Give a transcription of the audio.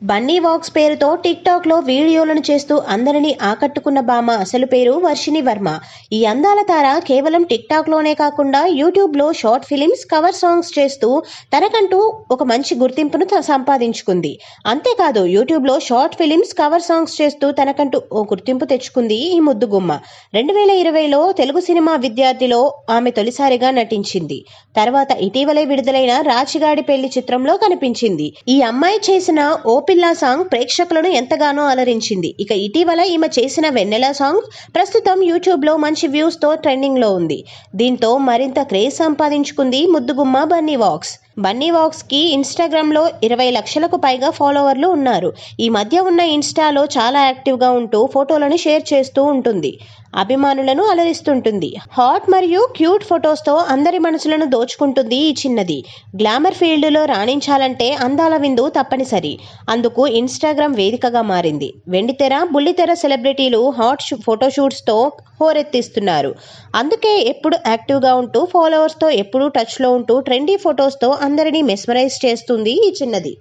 Bunny wax పేరుతో tick talk లో వీడియోలను చేస్తూ అందరినీ ఆకట్టుకున్న భామ అసలు పేరు వర్షిణి వర్మ. ఈ అందాల తార కేవలం టిక్ టాక్ లోనే కాకుండా యూట్యూబ్ లో షార్ట్ ఫిలిమ్స్, కవర్ సాంగ్స్ చేస్తూ తనకంటూ ఒక మంచి గుర్తింపును సంపాదించుకుంది. అంతేకాదు యూట్యూబ్ లో షార్ట్ ఫిలిమ్స్, కవర్ సాంగ్స్ చేస్తూ తనకంటూ ఓ గుర్తింపు తెచ్చుకుంది ఈ ముద్దుగుమ్మ. 2020లో తెలుగు సినిమా విద్యార్థిలో ఆమె తొలిసారిగా నటించింది. తర్వాత ఇటీవలే విడుదలైన రాచిగాడి పెళ్లి చిత్రంలో కనిపించింది. ఈ అమ్మాయి చేసిన ఓ పిల్లా సాంగ్ ప్రేక్షకులను ఎంతగానో అలరించింది. ఇక ఇటీవల ఈమె చేసిన వెన్నెల సాంగ్ ప్రస్తుతం యూట్యూబ్ లో మంచి వ్యూస్ తో ట్రెండింగ్ లో ఉంది. దీంతో మరింత క్రేజ్ సంపాదించుకుంది ముద్దుగుమ్మ బన్నీ వాక్స్. బన్నీ వాక్స్ కి ఇన్స్టాగ్రామ్ లో 20 లక్షలకు పైగా ఫాలోవర్లు ఉన్నారు. ఈ మధ్య ఉన్న ఇన్స్టాలో చాలా యాక్టివ్ గా ఉంటూ ఫోటోలను షేర్ చేస్తూ ఉంటుంది. అభిమానులను అలరిస్తుంటుంది. హాట్ మరియు క్యూట్ ఫొటోస్ తో అందరి మనసులను దోచుకుంటుంది ఈ చిన్నది. గ్లామర్ ఫీల్డ్ లో రాణించాలంటే అందాల విందు తప్పనిసరి. అందుకు ఇన్స్టాగ్రామ్ వేదికగా మారింది. వెండితెర, బుల్లితెర సెలబ్రిటీలు హాట్ ఫోటోషూట్స్ తో హోరెత్తిస్తున్నారు. అందుకే ఎప్పుడు యాక్టివ్ గా ఉంటూ ఫాలోవర్స్ తో ఎప్పుడూ టచ్ లో ఉంటూ ట్రెండీ ఫొటోస్ తో అందరినీ మెస్మరైజ్ చేస్తుంది ఈ చిన్నది.